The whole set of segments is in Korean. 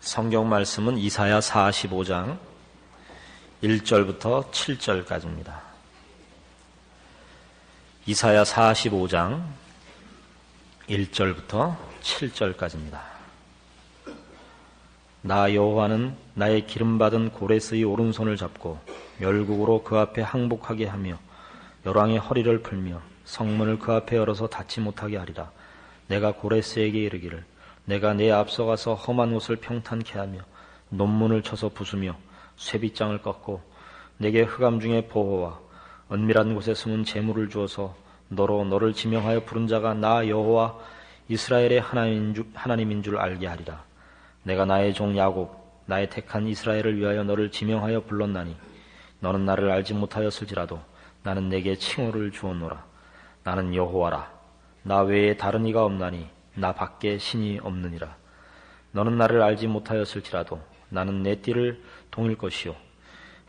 성경 말씀은 이사야 45장 1절부터 7절까지입니다. 이사야 45장 1절부터 7절까지입니다. 나 여호와는 나의 기름받은 고레스의 오른손을 잡고 멸국으로 그 앞에 항복하게 하며 열왕의 허리를 풀며 성문을 그 앞에 열어서 닫지 못하게 하리라. 내가 고레스에게 이르기를 내가 내 앞서가서 험한 옷을 평탄케 하며 논문을 쳐서 부수며 쇠빗장을 꺾고 내게 흑암 중에 보호와 은밀한 곳에 숨은 재물을 주어서 너를 지명하여 부른 자가 나 여호와 이스라엘의 하나님인 줄 알게 하리라. 내가 나의 종 야곱 나의 택한 이스라엘을 위하여 너를 지명하여 불렀나니 너는 나를 알지 못하였을지라도 나는 내게 칭호를 주었노라. 나는 여호와라. 나 외에 다른 이가 없나니 나 밖에 신이 없느니라. 너는 나를 알지 못하였을지라도 나는 내 띠를 동일 것이요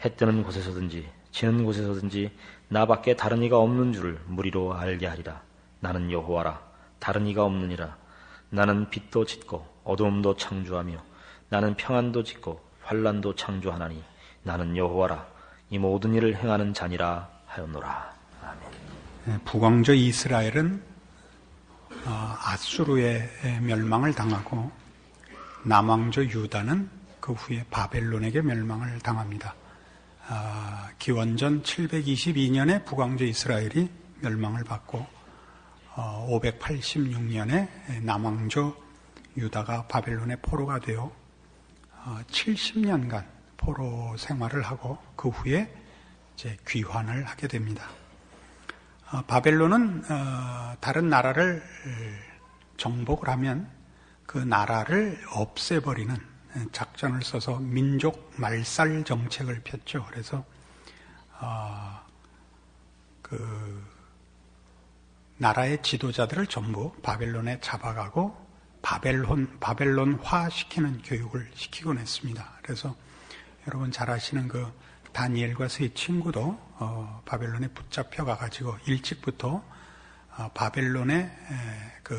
해 뜨는 곳에서든지 지는 곳에서든지 나 밖에 다른 이가 없는 줄을 무리로 알게 하리라. 나는 여호와라. 다른 이가 없느니라. 나는 빛도 짓고 어두움도 창조하며 나는 평안도 짓고 환난도 창조하나니 나는 여호와라. 이 모든 일을 행하는 자니라 하였노라. 아멘. 북왕조 이스라엘은 아수르의 멸망을 당하고 남왕조 유다는 그 후에 바벨론에게 멸망을 당합니다. 기원전 722년에 북왕조 이스라엘이 멸망을 받고 586년에 남왕조 유다가 바벨론의 포로가 되어 70년간 포로 생활을 하고 그 후에 이제 귀환을 하게 됩니다. 바벨론은 다른 나라를 정복을 하면 그 나라를 없애버리는 작전을 써서 민족 말살 정책을 폈죠. 그래서 그 나라의 지도자들을 전부 바벨론에 잡아가고 바벨론화 시키는 교육을 시키곤 했습니다. 그래서 여러분 잘 아시는 그 다니엘과 세 친구도 바벨론에 붙잡혀 가가지고 일찍부터 바벨론의 그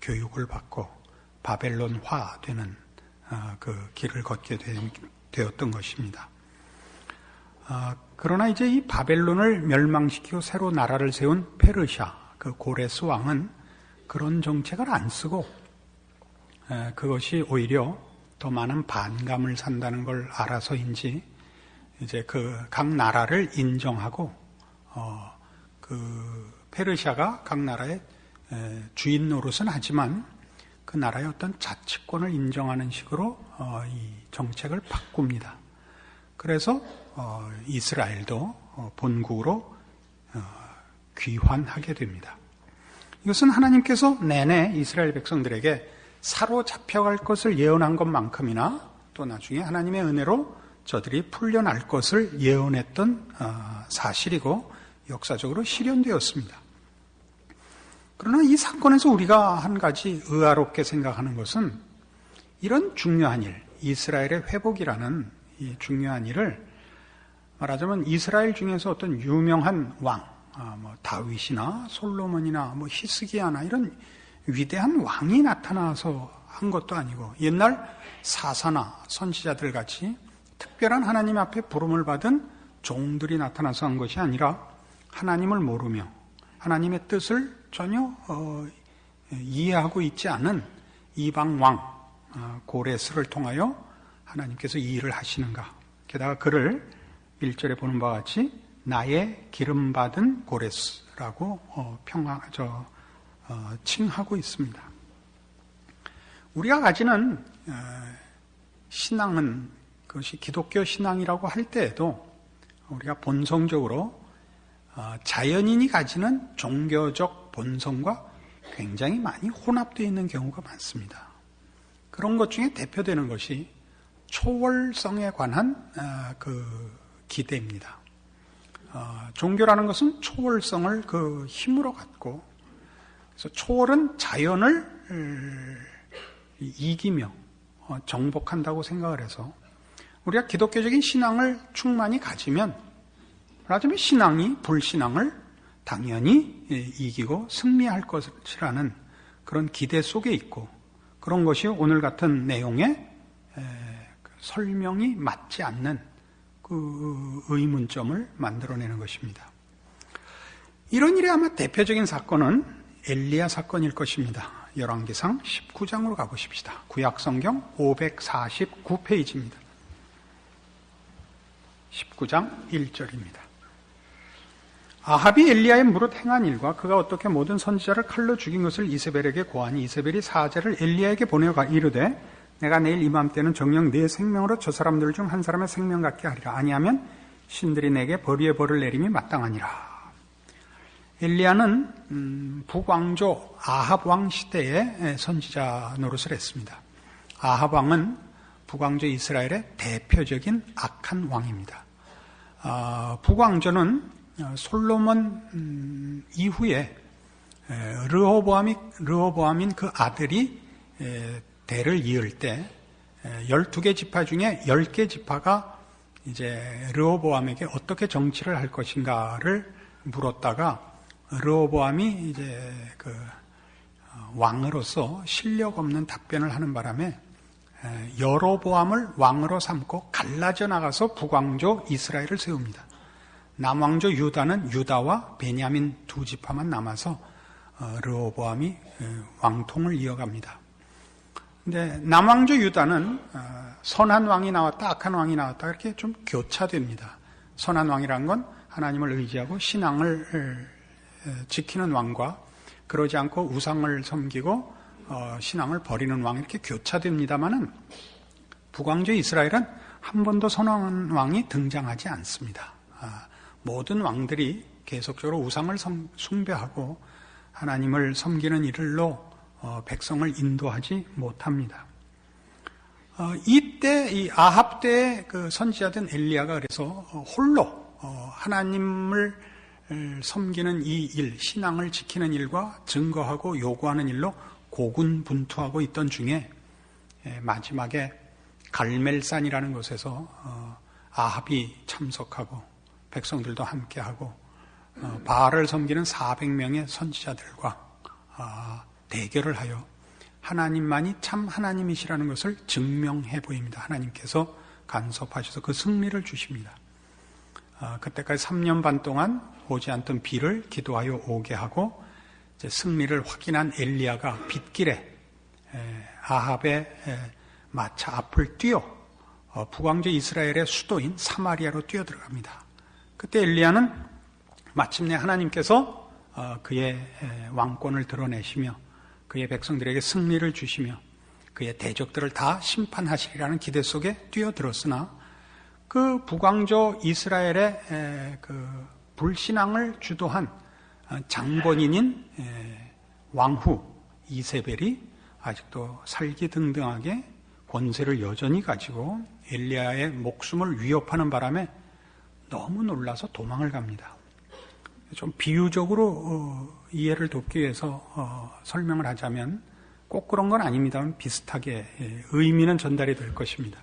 교육을 받고 바벨론화되는 그 길을 걷게 되었던 것입니다. 그러나 이제 이 바벨론을 멸망시키고 새로 나라를 세운 페르시아 그 고레스 왕은 그런 정책을 안 쓰고 그것이 오히려 더 많은 반감을 산다는 걸 알아서인지 이제 그 각 나라를 인정하고 그 페르시아가 각 나라의 주인 노릇은 하지만 그 나라의 어떤 자치권을 인정하는 식으로 이 정책을 바꿉니다. 그래서 이스라엘도 본국으로 귀환하게 됩니다. 이것은 하나님께서 내내 이스라엘 백성들에게 사로잡혀갈 것을 예언한 것만큼이나 또 나중에 하나님의 은혜로 저들이 풀려날 것을 예언했던 사실이고 역사적으로 실현되었습니다. 그러나 이 사건에서 우리가 한 가지 의아롭게 생각하는 것은 이런 중요한 일, 이스라엘의 회복이라는 이 중요한 일을 말하자면 이스라엘 중에서 어떤 유명한 왕, 뭐 다윗이나 솔로몬이나 뭐 히스기야나 이런 위대한 왕이 나타나서 한 것도 아니고 옛날 사사나 선지자들 같이 특별한 하나님 앞에 부름을 받은 종들이 나타나서 한 것이 아니라 하나님을 모르며 하나님의 뜻을 전혀 이해하고 있지 않은 이방 왕 고레스를 통하여 하나님께서 이 일을 하시는가. 게다가 그를 1절에 보는 바와 같이 나의 기름받은 고레스라고 칭하고 있습니다. 우리가 가지는 신앙은 그것이 기독교 신앙이라고 할 때에도 우리가 본성적으로 자연인이 가지는 종교적 본성과 굉장히 많이 혼합되어 있는 경우가 많습니다. 그런 것 중에 대표되는 것이 초월성에 관한 그 기대입니다. 종교라는 것은 초월성을 그 힘으로 갖고 그래서 초월은 자연을 이기며 정복한다고 생각을 해서 우리가 기독교적인 신앙을 충만히 가지면 말하자면 신앙이 불신앙을 당연히 이기고 승리할 것이라는 그런 기대 속에 있고 그런 것이 오늘 같은 내용의 설명이 맞지 않는 그 의문점을 만들어내는 것입니다. 이런 일의 아마 대표적인 사건은 엘리야 사건일 것입니다. 열왕기상 19장으로 가보십시다. 구약성경 549페이지입니다. 19장 1절입니다. 아합이 엘리야의 무릇 행한 일과 그가 어떻게 모든 선지자를 칼로 죽인 것을 이세벨에게 고하니 이세벨이 사제를 엘리야에게 보내어 이르되 내가 내일 이맘때는 정녕 네 생명으로 저 사람들 중 한 사람의 생명 같게 하리라. 아니하면 신들이 내게 벌위의 벌을 내림이 마땅하니라. 엘리야는 북왕조 아합 왕 시대에 선지자 노릇을 했습니다. 아합 왕은 북왕조 이스라엘의 대표적인 악한 왕입니다. 북왕조는 솔로몬 이후에 르호보암인 그 아들이 대를 이을 때 12개 지파 중에 10개 지파가 이제 르호보암에게 어떻게 정치를 할 것인가를 물었다가 르호보암이 이제 그 왕으로서 실력 없는 답변을 하는 바람에 여로보암을 왕으로 삼고 갈라져 나가서 북왕조 이스라엘을 세웁니다. 남왕조 유다는 유다와 베냐민 두 지파만 남아서 르호보암이 왕통을 이어갑니다. 근데 남왕조 유다는 선한 왕이 나왔다, 악한 왕이 나왔다 이렇게 좀 교차됩니다. 선한 왕이란 건 하나님을 의지하고 신앙을 지키는 왕과 그러지 않고 우상을 섬기고 신앙을 버리는 왕 이렇게 교차됩니다만은 북왕조 이스라엘은 한 번도 선한 왕이 등장하지 않습니다. 모든 왕들이 계속적으로 우상을 숭배하고 하나님을 섬기는 일로 백성을 인도하지 못합니다. 이때 이 아합 때의 그 선지자된 엘리야가 그래서 홀로 하나님을 섬기는 이 일, 신앙을 지키는 일과 증거하고 요구하는 일로 고군분투하고 있던 중에 마지막에 갈멜산이라는 곳에서 아합이 참석하고 백성들도 함께하고 바알을 섬기는 400명의 선지자들과 대결을 하여 하나님만이 참 하나님이시라는 것을 증명해 보입니다. 하나님께서 간섭하셔서 그 승리를 주십니다. 그때까지 3년 반 동안 오지 않던 비를 기도하여 오게 하고 이제 승리를 확인한 엘리야가 빗길에 아합의 마차 앞을 뛰어 북왕조 이스라엘의 수도인 사마리아로 뛰어들어갑니다. 그때 엘리야는 마침내 하나님께서 그의 왕권을 드러내시며 그의 백성들에게 승리를 주시며 그의 대적들을 다 심판하시리라는 기대 속에 뛰어들었으나 그 북왕조 이스라엘의 그 불신앙을 주도한 장본인인 왕후 이세벨이 아직도 살기등등하게 권세를 여전히 가지고 엘리야의 목숨을 위협하는 바람에 너무 놀라서 도망을 갑니다. 좀 비유적으로 이해를 돕기 위해서 설명을 하자면 꼭 그런 건 아닙니다만 비슷하게 의미는 전달이 될 것입니다.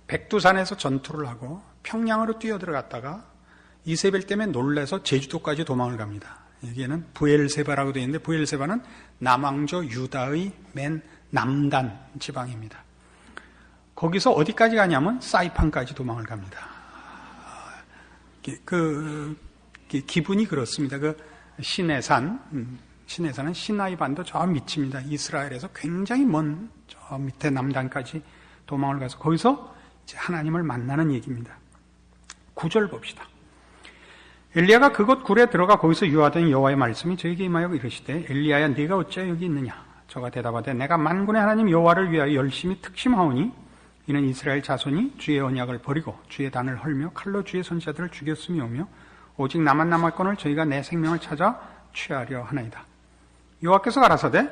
백두산에서 전투를 하고 평양으로 뛰어들어갔다가 이세벨 때문에 놀라서 제주도까지 도망을 갑니다. 여기에는 부엘세바라고 되어 있는데 부엘세바는 남왕조 유다의 맨 남단 지방입니다. 거기서 어디까지 가냐면 사이판까지 도망을 갑니다. 기분이 그렇습니다. 그 시내산은 시나이 반도 저 밑입니다. 이스라엘에서 굉장히 먼 저 밑에 남단까지 도망을 가서 거기서 이제 하나님을 만나는 얘기입니다. 9절 봅시다. 엘리야가 그곳 굴에 들어가 거기서 유하더니 여호와의 말씀이 저에게 임하여 이르시되 엘리야야 네가 어찌 여기 있느냐. 저가 대답하되 내가 만군의 하나님 여호와를 위하여 열심히 특심하오니 이는 이스라엘 자손이 주의 언약을 버리고 주의 단을 헐며 칼로 주의 선지자들을 죽였음이오며 오직 나만 남았거늘 저희가 내 생명을 찾아 취하려 하나이다. 여호와께서 가라사대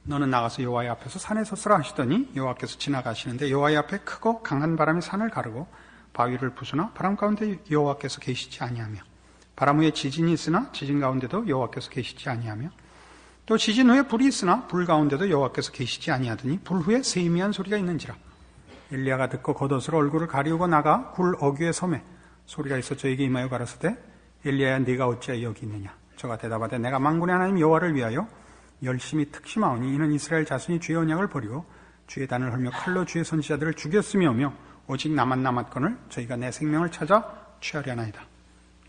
너는 나가서 여호와의 앞에서 산에 섰으라 하시더니 여호와께서 지나가시는데 여호와의 앞에 크고 강한 바람이 산을 가르고 바위를 부수나 바람 가운데 여호와께서 계시지 아니하며 바람 후에 지진이 있으나 지진 가운데도 여호와께서 계시지 아니하며 또 지진 후에 불이 있으나 불 가운데도 여호와께서 계시지 아니하더니 불 후에 세미한 소리가 있는지라. 엘리야가 듣고 겉옷으로 얼굴을 가리우고 나가 굴 어귀에 섬에 소리가 있어 저에게 임하여 가라사대 엘리야야 네가 어찌하여 여기 있느냐. 저가 대답하되 내가 만군의 하나님 여호와를 위하여 열심히 특심하오니 이는 이스라엘 자손이 주의 언약을 버리고 주의 단을 헐며 칼로 주의 선지자들을 죽였으며 오직 나만 남았거늘 저희가 내 생명을 찾아 취하려나이다.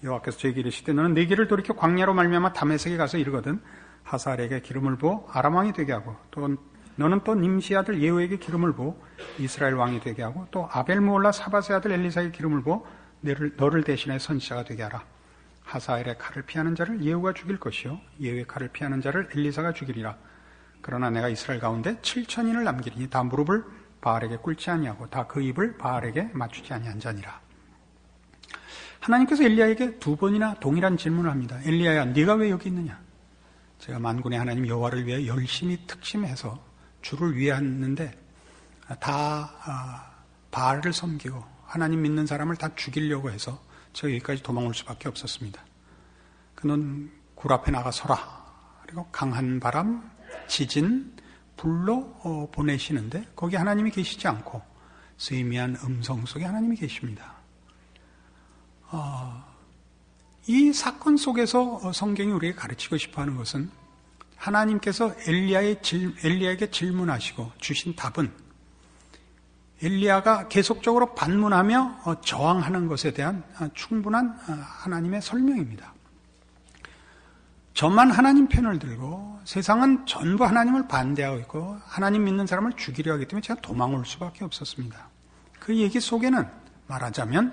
여호와께서 저에게 이르시되 너는 내 길을 돌이켜 광야로 말미암아 다메섹에 가서 이르거든 하사엘에게 기름을 부어 아람 왕이 되게 하고 또 너는 또 nim시 아들 예후에게 기름을 부어 이스라엘 왕이 되게 하고 또 아벨무올라 사바세 아들 엘리사에게 기름을 부어 너를 대신해 선지자가 되게 하라. 하사엘의 칼을 피하는 자를 예후가 죽일 것이요 예후의 칼을 피하는 자를 엘리사가 죽이리라. 그러나 내가 이스라엘 가운데 7,000인을 남기리니 다 무릎을 바알에게 꿇지 아니하고 다 그 입을 바알에게 맞추지 아니한 자니라. 하나님께서 엘리야에게 2번이나 동일한 질문을 합니다. 엘리야야, 네가 왜 여기 있느냐? 제가 만군의 하나님 여호와를 위해 열심히 특심해서 주를 위하는데 다 바알을 섬기고 하나님 믿는 사람을 다 죽이려고 해서 제가 여기까지 도망올 수밖에 없었습니다. 그는 굴 앞에 나가 서라. 그리고 강한 바람, 지진, 불로 보내시는데 거기 하나님이 계시지 않고 세미한 음성 속에 하나님이 계십니다. 이 사건 속에서 성경이 우리에게 가르치고 싶어하는 것은 하나님께서 엘리야에게 질문하시고 주신 답은 엘리야가 계속적으로 반문하며 저항하는 것에 대한 충분한 하나님의 설명입니다. 저만 하나님 편을 들고 세상은 전부 하나님을 반대하고 있고 하나님 믿는 사람을 죽이려 하기 때문에 제가 도망올 수밖에 없었습니다. 그 얘기 속에는 말하자면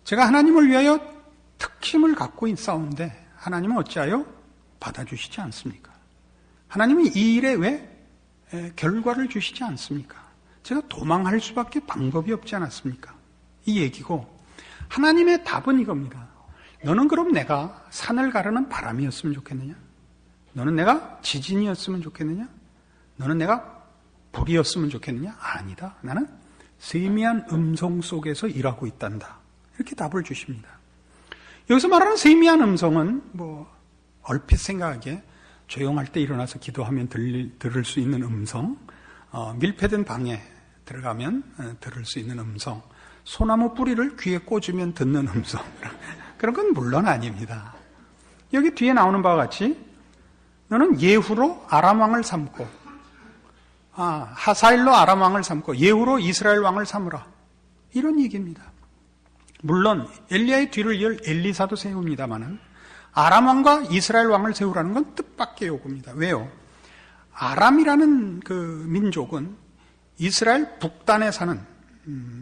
제가 하나님을 위하여 특심을 갖고 있사온데 하나님은 어찌하여 받아주시지 않습니까? 하나님은 이 일에 왜 결과를 주시지 않습니까? 제가 도망할 수밖에 방법이 없지 않았습니까? 이 얘기고 하나님의 답은 이겁니다. 너는 그럼 내가 산을 가르는 바람이었으면 좋겠느냐? 너는 내가 지진이었으면 좋겠느냐? 너는 내가 불이었으면 좋겠느냐? 아니다. 나는 세미한 음성 속에서 일하고 있단다. 이렇게 답을 주십니다. 여기서 말하는 세미한 음성은 얼핏 생각하기에 조용할 때 일어나서 기도하면 들을 수 있는 음성, 밀폐된 방에 들어가면 들을 수 있는 음성, 소나무 뿌리를 귀에 꽂으면 듣는 음성, 그런 건 물론 아닙니다. 여기 뒤에 나오는 바와 같이 너는 예후로 아람 왕을 삼고 하사엘로 아람 왕을 삼고 예후로 이스라엘 왕을 삼으라. 이런 얘기입니다. 물론 엘리야의 뒤를 이을 엘리사도 세웁니다마는 아람 왕과 이스라엘 왕을 세우라는 건 뜻밖의 요구입니다. 왜요? 아람이라는 그 민족은 이스라엘 북단에 사는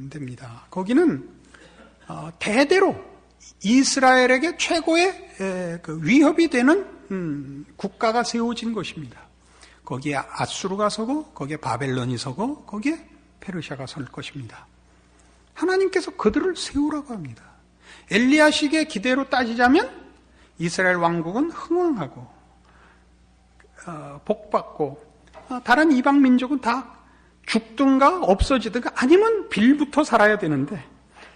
데입니다. 거기는 대대로 이스라엘에게 최고의 그 위협이 되는 국가가 세워진 것입니다. 거기에 아수르가 서고 거기에 바벨론이 서고 거기에 페르시아가 설 것입니다. 하나님께서 그들을 세우라고 합니다. 엘리야식의 기대로 따지자면 이스라엘 왕국은 흥왕하고 복받고 다른 이방 민족은 다 죽든가 없어지든가 아니면 빌부터 살아야 되는데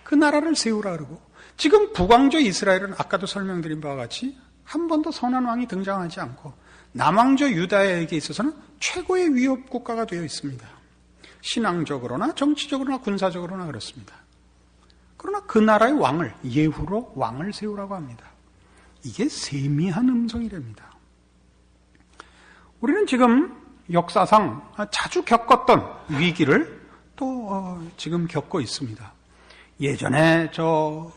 그 나라를 세우라 그러고 지금 북왕조 이스라엘은 아까도 설명드린 바와 같이 한 번도 선한 왕이 등장하지 않고 남왕조 유다에게 있어서는 최고의 위협 국가가 되어 있습니다. 신앙적으로나 정치적으로나 군사적으로나 그렇습니다. 그러나 그 나라의 왕을 예후로 왕을 세우라고 합니다. 이게 세미한 음성이랍니다. 우리는 지금 역사상 자주 겪었던 위기를 또 지금 겪고 있습니다. 예전에 여러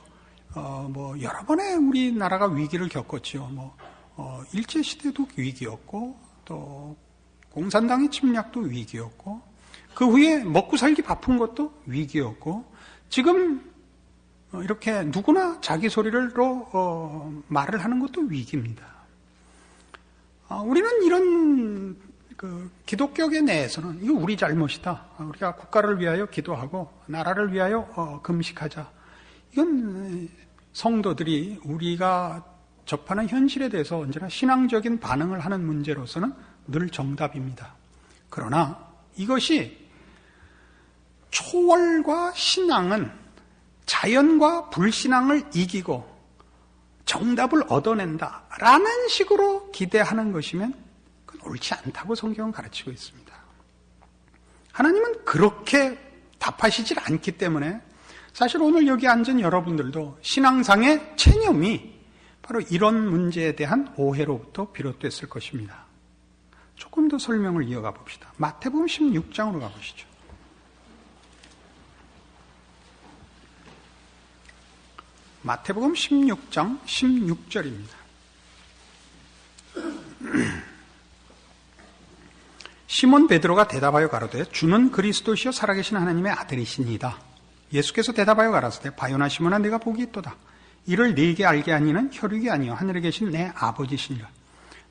번의 우리나라가 위기를 겪었지요. 일제시대도 위기였고, 또 공산당의 침략도 위기였고, 그 후에 먹고 살기 바쁜 것도 위기였고, 지금 이렇게 누구나 자기 소리로 말을 하는 것도 위기입니다. 우리는 이런 기독교계 내에서는 이거 우리 잘못이다. 우리가 국가를 위하여 기도하고 나라를 위하여 금식하자. 이건 성도들이 우리가 접하는 현실에 대해서 언제나 신앙적인 반응을 하는 문제로서는 늘 정답입니다. 그러나 이것이 초월과 신앙은 자연과 불신앙을 이기고 정답을 얻어낸다라는 식으로 기대하는 것이면 그건 옳지 않다고 성경은 가르치고 있습니다. 하나님은 그렇게 답하시질 않기 때문에 사실 오늘 여기 앉은 여러분들도 신앙상의 체념이 바로 이런 문제에 대한 오해로부터 비롯됐을 것입니다. 조금 더 설명을 이어가 봅시다. 마태복음 16장으로 가보시죠. 마태복음 16장 16절입니다. 시몬 베드로가 대답하여 가로되 주는 그리스도시요 살아계신 하나님의 아들이시니이다. 예수께서 대답하여 가라사대 바요나 시몬아 내가 복이 있도다. 이를 네게 알게 하니는 혈육이 아니요 하늘에 계신 내 아버지시니라.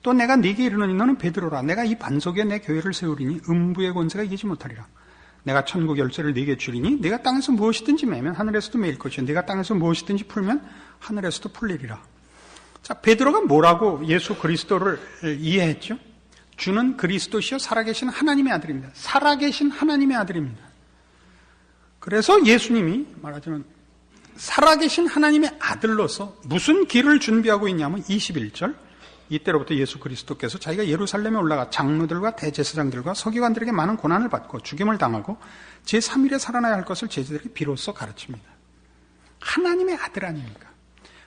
또 내가 네게 이르노니 너는 베드로라. 내가 이 반석 위에 내 교회를 세우리니 음부의 권세가 이기지 못하리라. 내가 천국 열쇠를 네게 주리니 네가 땅에서 무엇이든지 매면 하늘에서도 매일 것이요 네가 땅에서 무엇이든지 풀면 하늘에서도 풀리리라. 자, 베드로가 뭐라고 예수 그리스도를 이해했죠? 주는 그리스도시요 살아계신 하나님의 아들입니다. 살아계신 하나님의 아들입니다. 그래서 예수님이 말하자면 살아계신 하나님의 아들로서 무슨 길을 준비하고 있냐면 21절 이때로부터 예수 그리스도께서 자기가 예루살렘에 올라가 장로들과 대제사장들과 서기관들에게 많은 고난을 받고 죽임을 당하고 제3일에 살아나야 할 것을 제자들이 비로소 가르칩니다. 하나님의 아들 아닙니까?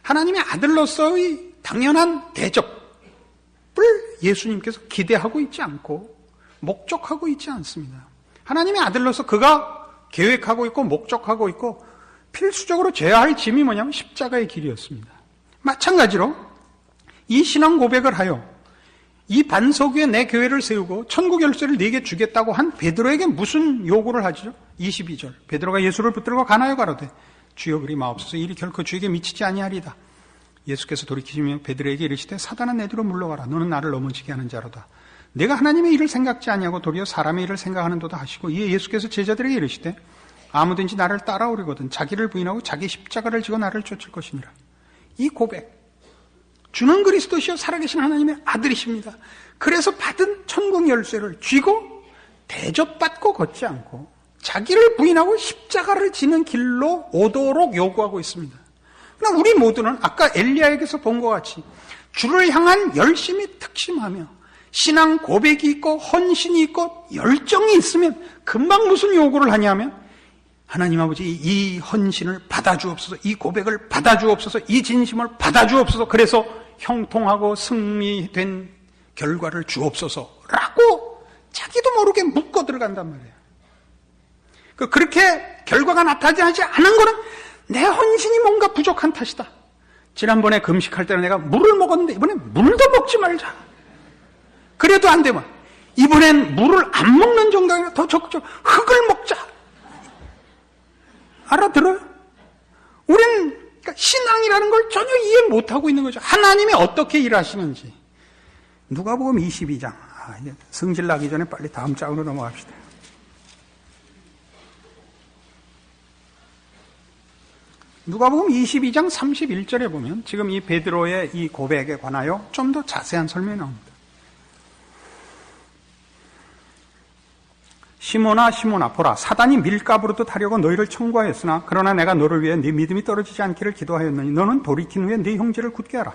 하나님의 아들로서의 당연한 대접을 예수님께서 기대하고 있지 않고 목적하고 있지 않습니다. 하나님의 아들로서 그가 계획하고 있고 목적하고 있고 필수적으로 져야 할 짐이 뭐냐면 십자가의 길이었습니다. 마찬가지로 이 신앙 고백을 하여 이 반석 위에 내 교회를 세우고 천국 열쇠를 네게 주겠다고 한 베드로에게 무슨 요구를 하죠? 22절 베드로가 예수를 붙들고 가나요 가로되 주여 그리 마옵소서 일이 결코 주에게 미치지 아니하리다. 예수께서 돌이키시며 베드로에게 이르시되 사단아 내 뒤로 물러가라. 너는 나를 넘어지게 하는 자로다. 내가 하나님의 일을 생각지 아니하고 도리어 사람의 일을 생각하는도다 하시고 이에 예수께서 제자들에게 이르시되 아무든지 나를 따라오려거든 자기를 부인하고 자기 십자가를 지고 나를 쫓을 것이니라. 이 고백 주는 그리스도시요 살아계신 하나님의 아들이십니다. 그래서 받은 천국 열쇠를 쥐고 대접받고 걷지 않고 자기를 부인하고 십자가를 지는 길로 오도록 요구하고 있습니다. 그러나 우리 모두는 아까 엘리야에게서 본 것 같이 주를 향한 열심이 특심하며 신앙 고백이 있고 헌신이 있고 열정이 있으면 금방 무슨 요구를 하냐면 하나님 아버지 이 헌신을 받아주옵소서, 이 고백을 받아주옵소서, 이 진심을 받아주옵소서, 그래서 형통하고 승리된 결과를 주옵소서라고 자기도 모르게 묶어 들어간단 말이에요. 그렇게 결과가 나타나지 않은 거는 내 헌신이 뭔가 부족한 탓이다. 지난번에 금식할 때는 내가 물을 먹었는데 이번엔 물도 먹지 말자. 그래도 안 되면 이번엔 물을 안 먹는 정도가 아니라 더 적극적으로 흙을 먹자. 알아들어요? 우린 그러니까 신앙이라는 걸 전혀 이해 못하고 있는 거죠. 하나님이 어떻게 일하시는지. 누가복음 22장. 이제 성질 나기 전에 빨리 다음 장으로 넘어갑시다. 누가복음 22장 31절에 보면 지금 이 베드로의 이 고백에 관하여 좀 더 자세한 설명이 나옵니다. 시몬아 시몬아 보라 사단이 밀가부로도 타려고 너희를 청구하였으나 그러나 내가 너를 위해 네 믿음이 떨어지지 않기를 기도하였느니 너는 돌이킨 후에 네 형제를 굳게 하라.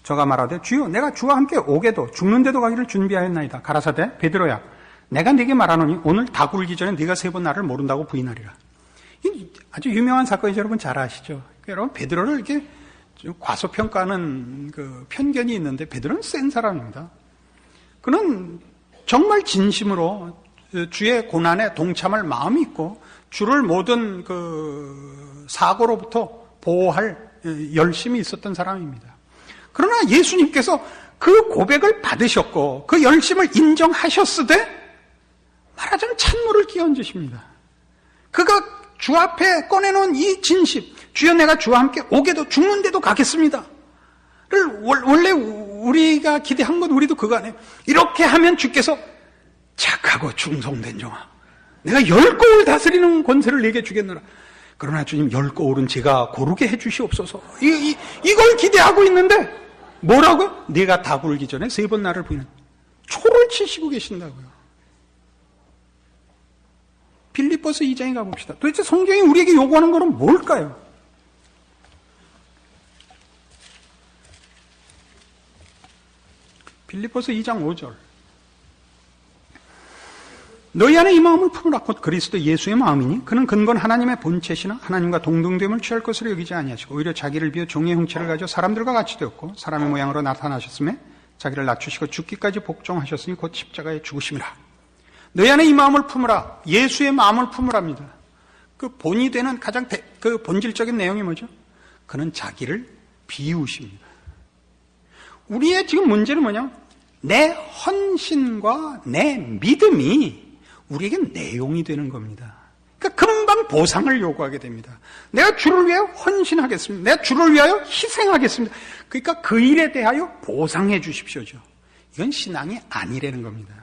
저가 말하되 주여 내가 주와 함께 오게도 죽는데도 가기를 준비하였나이다. 가라사대 베드로야 내가 네게 말하노니 오늘 다 굴기 전에 네가 3번 나를 모른다고 부인하리라. 아주 유명한 사건이죠. 여러분 잘 아시죠? 여러분 베드로를 이렇게 과소평가하는 그 편견이 있는데 베드로는 센 사람입니다. 그는 정말 진심으로 주의 고난에 동참할 마음이 있고 주를 모든 그 사고로부터 보호할 열심이 있었던 사람입니다. 그러나 예수님께서 그 고백을 받으셨고 그 열심을 인정하셨으되 말하자면 찬물을 끼얹으십니다. 그가 주 앞에 꺼내놓은 이 진심, 주여 내가 주와 함께 오게도 죽는데도 가겠습니다. 원래 우리가 기대한 건 우리도 그거 아니에요. 이렇게 하면 주께서 착하고 충성된 종아, 내가 10고을 다스리는 권세를 내게 주겠노라. 그러나 주님 10고을은 제가 고르게 해주시옵소서. 이걸 기대하고 있는데 뭐라고요? 내가 다 굴기 전에 3번 나를 부인한 초를 치시고 계신다고요. 빌립보서 2장에 가봅시다. 도대체 성경이 우리에게 요구하는 것은 뭘까요? 빌립보서 2장 5절 너희 안에 이 마음을 품으라 곧 그리스도 예수의 마음이니 그는 근본 하나님의 본체시나 하나님과 동등됨을 취할 것으로 여기지 아니하시고 오히려 자기를 비워 종의 형체를 가지고 사람들과 같이 되었고 사람의 모양으로 나타나셨음에 자기를 낮추시고 죽기까지 복종하셨으니 곧 십자가에 죽으심이라. 너희 안에 이 마음을 품으라. 예수의 마음을 품으랍니다. 그 본이 되는 가장 그 본질적인 내용이 뭐죠? 그는 자기를 비우십니다. 우리의 지금 문제는 뭐냐? 내 헌신과 내 믿음이 우리에게 내용이 되는 겁니다. 그러니까 금방 보상을 요구하게 됩니다. 내가 주를 위하여 헌신하겠습니다. 내가 주를 위하여 희생하겠습니다. 그러니까 그 일에 대하여 보상해 주십시오죠. 이건 신앙이 아니라는 겁니다.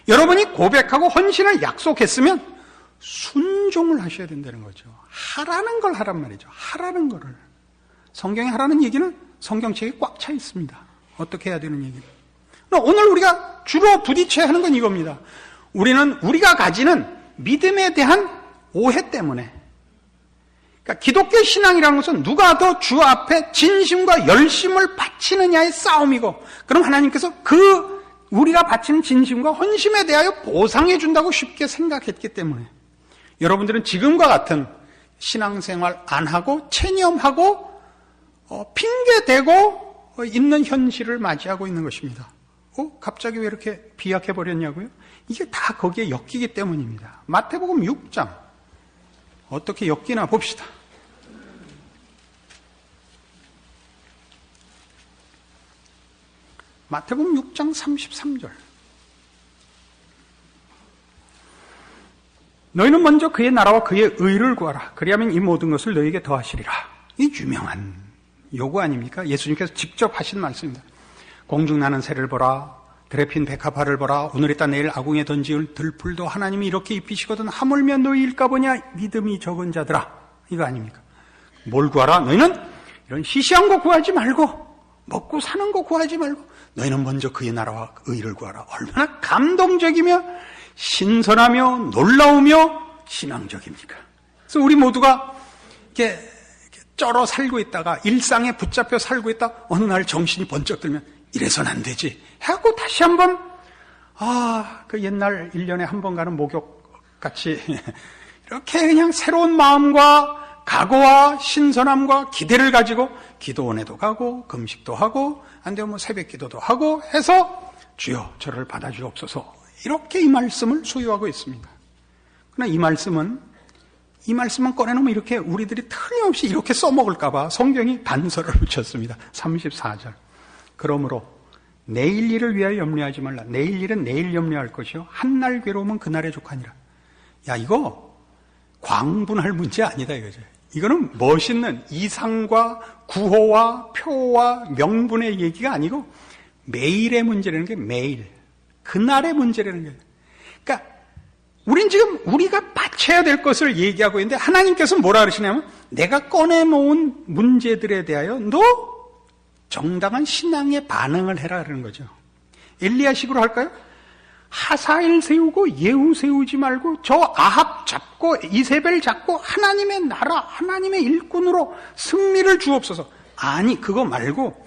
여러분이 고백하고 헌신을 약속했으면 순종을 하셔야 된다는 거죠. 하라는 걸 하란 말이죠. 하라는 거를. 성경에 하라는 얘기는 성경책에 꽉 차 있습니다. 어떻게 해야 되는 얘기를. 오늘 우리가 주로 부딪혀야 하는 건 이겁니다. 우리가 가지는 믿음에 대한 오해 때문에. 그러니까 기독교 신앙이라는 것은 누가 더 주 앞에 진심과 열심을 바치느냐의 싸움이고, 그럼 하나님께서 우리가 바치는 진심과 헌심에 대하여 보상해 준다고 쉽게 생각했기 때문에 여러분들은 지금과 같은 신앙생활 안 하고 체념하고 핑계대고 있는 현실을 맞이하고 있는 것입니다. 갑자기 왜 이렇게 비약해버렸냐고요? 이게 다 거기에 엮이기 때문입니다. 마태복음 6장 어떻게 엮이나 봅시다. 마태복음 6장 33절. 너희는 먼저 그의 나라와 그의 의를 구하라. 그리하면 이 모든 것을 너희에게 더하시리라. 이 유명한 요구 아닙니까? 예수님께서 직접 하신 말씀입니다. 공중나는 새를 보라. 들에 핀 백합화를 보라. 오늘 있다 내일 아궁에 던지울 들풀도 하나님이 이렇게 입히시거든 하물며 너희일까 보냐. 믿음이 적은 자들아. 이거 아닙니까? 뭘 구하라? 너희는 이런 시시한 거 구하지 말고, 먹고 사는 거 구하지 말고, 너희는 먼저 그의 나라와 의를 구하라. 얼마나 감동적이며 신선하며 놀라우며 신앙적입니까? 그래서 우리 모두가 이렇게 쩔어 살고 있다가 일상에 붙잡혀 살고 있다 어느 날 정신이 번쩍 들면 이래서는 안 되지 하고 다시 한번 그 옛날 1년에 한 번 가는 목욕같이 이렇게 그냥 새로운 마음과 각오와 신선함과 기대를 가지고 기도원에도 가고 금식도 하고 안 되면 새벽 기도도 하고 해서 주여 저를 받아주옵소서 이렇게 이 말씀을 소유하고 있습니다. 그러나 이 말씀은 꺼내놓으면 이렇게 우리들이 틀림없이 이렇게 써먹을까봐 성경이 단서를 붙였습니다. 34절. 그러므로 내일 일을 위하여 염려하지 말라. 내일 일은 내일 염려할 것이요 한날 괴로움은 그날의 족하니라. 야, 이거 광분할 문제 아니다 이거죠. 이거는 멋있는 이상과 구호와 표와 명분의 얘기가 아니고 매일의 문제라는 게 매일 그날의 문제라는 거예요. 그러니까 우린 지금 우리가 바쳐야 될 것을 얘기하고 있는데 하나님께서 뭐라 그러시냐면 내가 꺼내놓은 문제들에 대하여 너 정당한 신앙의 반응을 해라 그러는 거죠. 엘리야식으로 할까요? 하사엘 세우고 예후 세우지 말고 저 아합 잡고 이세벨 잡고 하나님의 나라 하나님의 일꾼으로 승리를 주옵소서. 아니 그거 말고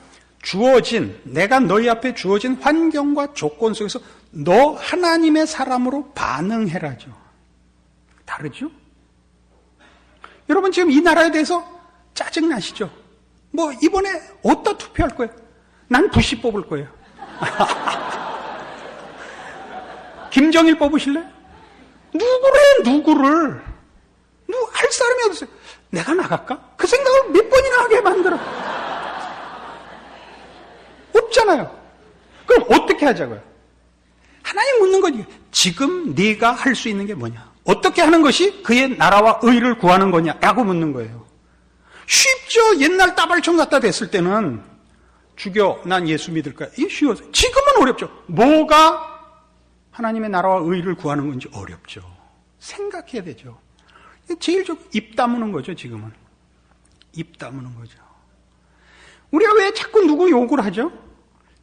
내가 너희 앞에 주어진 환경과 조건 속에서 너 하나님의 사람으로 반응해라죠. 다르죠? 여러분 지금 이 나라에 대해서 짜증나시죠? 이번에 어디다 투표할 거예요? 난 부시 뽑을 거예요. 김정일 뽑으실래? 누구를? 할 사람이 어딨어요? 내가 나갈까? 그 생각을 몇 번이나 하게 만들어. 없잖아요. 그럼 어떻게 하자고요? 하나님 묻는 거지. 지금 네가 할 수 있는 게 뭐냐? 어떻게 하는 것이 그의 나라와 의를 구하는 거냐라고 묻는 거예요. 쉽죠. 옛날 따발총 갖다 댔을 때는 죽여 난 예수 믿을 거야. 이게 쉬워서. 지금은 어렵죠. 뭐가 하나님의 나라와 의를 구하는 건지 어렵죠. 생각해야 되죠. 제일 입 다무는 거죠. 지금은 입 다무는 거죠. 우리가 왜 자꾸 누구 욕을 하죠?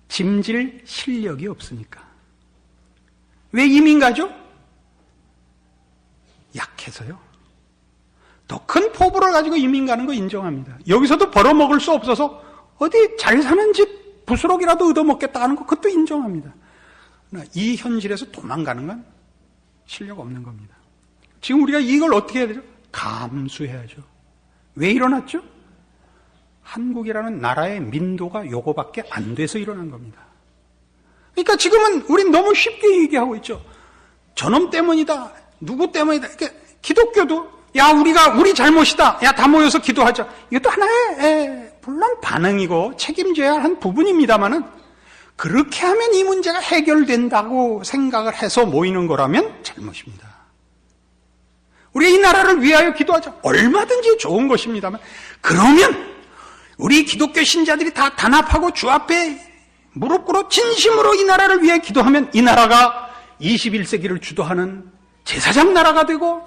짐질 실력이 없으니까. 왜 이민 가죠? 약해서요. 더 큰 포부를 가지고 이민 가는 거 인정합니다. 여기서도 벌어먹을 수 없어서 어디 잘 사는 집 부스럭이라도 얻어먹겠다 하는 거 그것도 인정합니다. 그러나 이 현실에서 도망가는 건 실력 없는 겁니다. 지금 우리가 이걸 어떻게 해야 되죠? 감수해야죠. 왜 일어났죠? 한국이라는 나라의 민도가 요거밖에 안 돼서 일어난 겁니다. 그러니까 지금은 우린 너무 쉽게 얘기하고 있죠. 저놈 때문이다. 누구 때문이다. 이렇게 기독교도 야 우리 잘못이다. 야 다 모여서 기도하자. 이것도 하나의 물론 반응이고 책임져야 할 부분입니다만은 그렇게 하면 이 문제가 해결된다고 생각을 해서 모이는 거라면 잘못입니다. 우리 이 나라를 위하여 기도하자. 얼마든지 좋은 것입니다만 그러면 우리 기독교 신자들이 다 단합하고 주 앞에 무릎 꿇어 진심으로 이 나라를 위해 기도하면 이 나라가 21세기를 주도하는 제사장 나라가 되고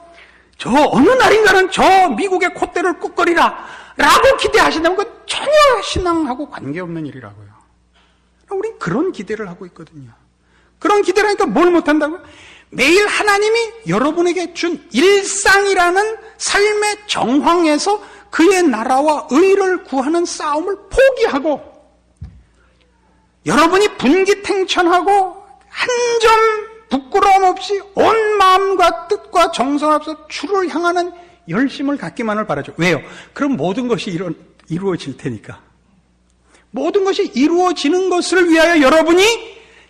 저 어느 날인가는 저 미국의 콧대를 꾹거리라 라고 기대하신다면 그건 전혀 신앙하고 관계없는 일이라고요. 우린 그런 기대를 하고 있거든요. 그런 기대를 하니까 뭘 못한다고요? 매일 하나님이 여러분에게 준 일상이라는 삶의 정황에서 그의 나라와 의를 구하는 싸움을 포기하고 여러분이 분기탱천하고 한 점 부끄러움 없이 온 마음과 뜻과 정성을 앞서 주를 향하는 열심을 갖기만을 바라죠. 왜요? 그럼 모든 것이 이루어질 테니까. 모든 것이 이루어지는 것을 위하여 여러분이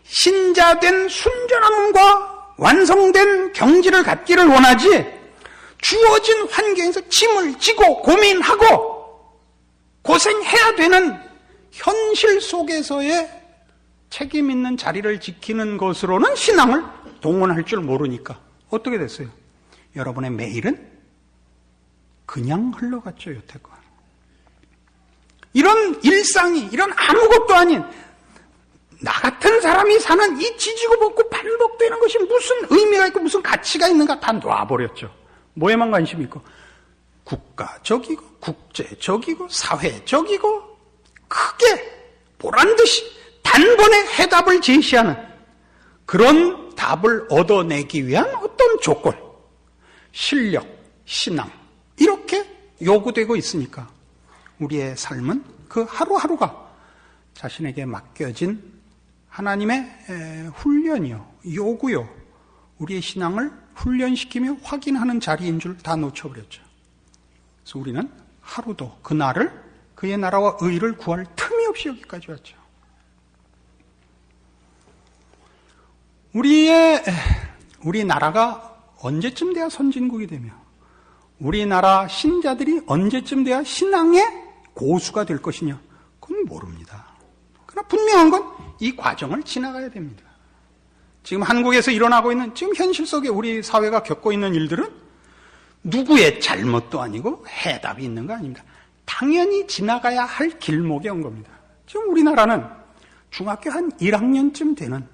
신자된 순전함과 완성된 경지를 갖기를 원하지 주어진 환경에서 짐을 지고 고민하고 고생해야 되는 현실 속에서의 책임 있는 자리를 지키는 것으로는 신앙을 동원할 줄 모르니까 어떻게 됐어요? 여러분의 매일은 그냥 흘러갔죠, 여태껏. 이런 일상이, 이런 아무것도 아닌 나 같은 사람이 사는 이 지지고 볶고 반복되는 것이 무슨 의미가 있고 무슨 가치가 있는가 다 놔버렸죠. 뭐에만 관심이 있고 국가적이고 국제적이고 사회적이고 크게 보란듯이 단번에 해답을 제시하는 그런 답을 얻어내기 위한 어떤 조건, 실력, 신앙 이렇게 요구되고 있으니까 우리의 삶은 그 하루하루가 자신에게 맡겨진 하나님의 훈련이요, 요구요, 우리의 신앙을 훈련시키며 확인하는 자리인 줄 다 놓쳐버렸죠. 그래서 우리는 하루도 그날을 그의 나라와 의를 구할 틈이 없이 여기까지 왔죠. 우리나라가 언제쯤 돼야 선진국이 되며 우리나라 신자들이 언제쯤 돼야 신앙의 고수가 될 것이냐? 그건 모릅니다. 그러나 분명한 건 이 과정을 지나가야 됩니다. 지금 한국에서 일어나고 있는 지금 현실 속에 우리 사회가 겪고 있는 일들은 누구의 잘못도 아니고 해답이 있는 거 아닙니다. 당연히 지나가야 할 길목에 온 겁니다. 지금 우리나라는 중학교 한 1학년쯤 되는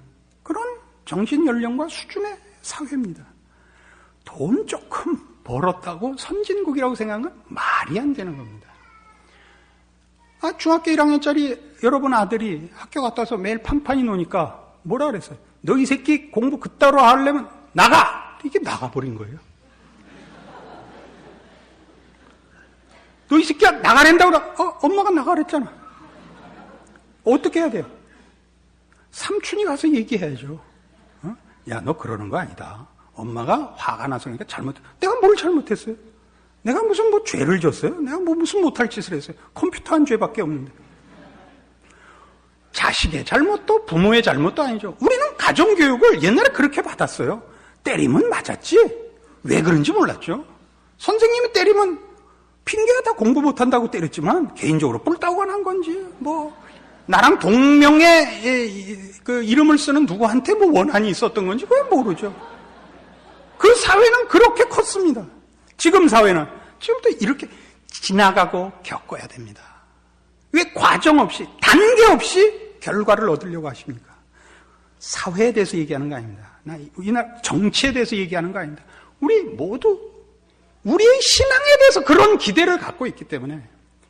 그런 정신연령과 수준의 사회입니다. 돈 조금 벌었다고 선진국이라고 생각하는 건 말이 안 되는 겁니다. 중학교 1학년짜리 여러분 아들이 학교 갔다 와서 매일 팡팡이 노니까 뭐라 그랬어요? 너 이 새끼 공부 그따로 하려면 나가! 이게 나가버린 거예요. 너 이 새끼야 나가랜다고 엄마가 나가랬잖아. 어떻게 해야 돼요? 삼촌이 가서 얘기해야죠. 야, 너 그러는 거 아니다. 엄마가 화가 나서 그러니까 내가 뭘 잘못했어요? 내가 무슨 죄를 졌어요? 내가 무슨 못할 짓을 했어요? 컴퓨터 한 죄밖에 없는데. 자식의 잘못도 부모의 잘못도 아니죠. 우리는 가정교육을 옛날에 그렇게 받았어요. 때리면 맞았지. 왜 그런지 몰랐죠. 선생님이 때리면 핑계가 다 공부 못한다고 때렸지만 개인적으로 뿔따구가 난 건지 나랑 동명의 그 이름을 쓰는 누구한테 원한이 있었던 건지 왜 모르죠. 그 사회는 그렇게 컸습니다. 지금 사회는 지금부터 이렇게 지나가고 겪어야 됩니다. 왜 과정 없이 단계 없이 결과를 얻으려고 하십니까? 사회에 대해서 얘기하는 거 아닙니다. 우리나라 정치에 대해서 얘기하는 거 아닙니다. 우리 모두 우리의 신앙에 대해서 그런 기대를 갖고 있기 때문에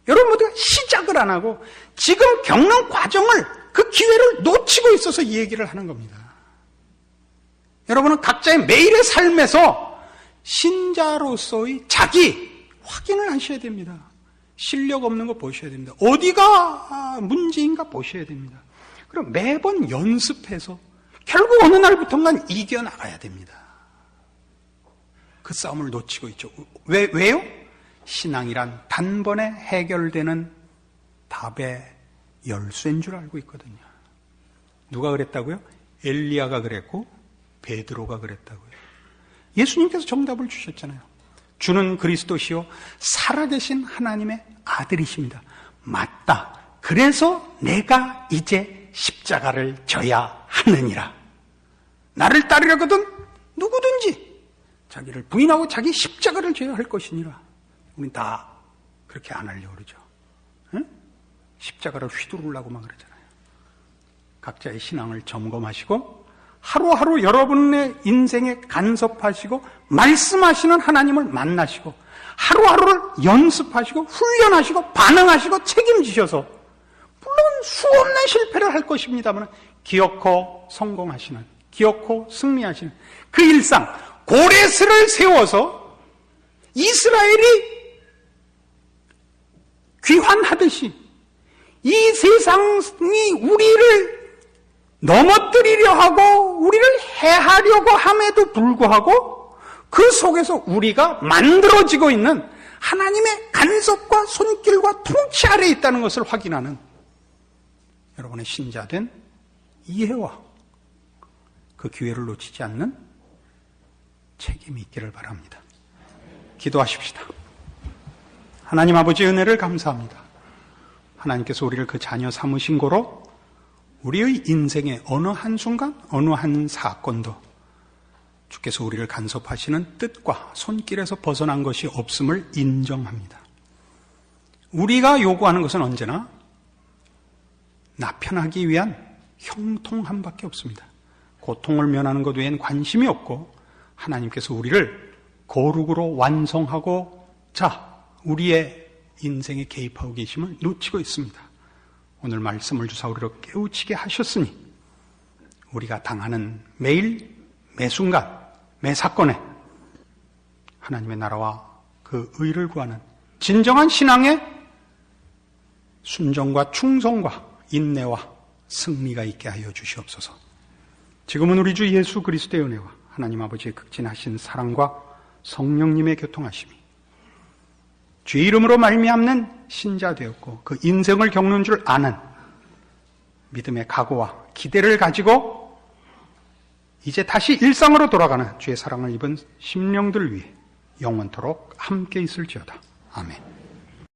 여러분 모두가 시작을 안 하고 지금 겪는 과정을 그 기회를 놓치고 있어서 이 얘기를 하는 겁니다. 여러분은 각자의 매일의 삶에서 신자로서의 자기 확인을 하셔야 됩니다. 실력 없는 거 보셔야 됩니다. 어디가 문제인가 보셔야 됩니다. 그럼 매번 연습해서 결국 어느 날부터는 이겨나가야 됩니다. 그 싸움을 놓치고 있죠. 왜요? 신앙이란 단번에 해결되는 답의 열쇠인 줄 알고 있거든요. 누가 그랬다고요? 엘리야가 그랬고 베드로가 그랬다고요. 예수님께서 정답을 주셨잖아요. 주는 그리스도시요 살아계신 하나님의 아들이십니다. 맞다. 그래서 내가 이제 십자가를 져야 하느니라. 나를 따르려거든 누구든지 자기를 부인하고 자기 십자가를 져야 할 것이니라. 우린 다 그렇게 안 하려고 그러죠. 응? 십자가를 휘두르려고 막 그러잖아요. 각자의 신앙을 점검하시고 하루하루 여러분의 인생에 간섭하시고 말씀하시는 하나님을 만나시고 하루하루를 연습하시고 훈련하시고 반응하시고 책임지셔서 물론 수없는 실패를 할 것입니다만 기어코 성공하시는, 기어코 승리하시는 그 일상, 고레스를 세워서 이스라엘이 귀환하듯이 이 세상이 우리를 넘어뜨리려 하고 우리를 해하려고 함에도 불구하고 그 속에서 우리가 만들어지고 있는 하나님의 간섭과 손길과 통치 아래에 있다는 것을 확인하는 여러분의 신자된 이해와 그 기회를 놓치지 않는 책임이 있기를 바랍니다. 기도하십시다. 하나님 아버지 은혜를 감사합니다. 하나님께서 우리를 그 자녀 삼으신 고로 우리의 인생의 어느 한순간, 어느 한 사건도 주께서 우리를 간섭하시는 뜻과 손길에서 벗어난 것이 없음을 인정합니다. 우리가 요구하는 것은 언제나 나 편하기 위한 형통함밖에 없습니다. 고통을 면하는 것 외엔 관심이 없고 하나님께서 우리를 거룩으로 완성하고 우리의 인생에 개입하고 계심을 놓치고 있습니다. 오늘 말씀을 주사 우리로 깨우치게 하셨으니 우리가 당하는 매일 매순간 매사건에 하나님의 나라와 그 의를 구하는 진정한 신앙의 순종과 충성과 인내와 승리가 있게 하여 주시옵소서. 지금은 우리 주 예수 그리스도의 은혜와 하나님 아버지의 극진하신 사랑과 성령님의 교통하심이 주의 이름으로 말미암는 신자 되었고 그 인생을 겪는 줄 아는 믿음의 각오와 기대를 가지고 이제 다시 일상으로 돌아가는 주의 사랑을 입은 심령들 위해 영원토록 함께 있을지어다. 아멘.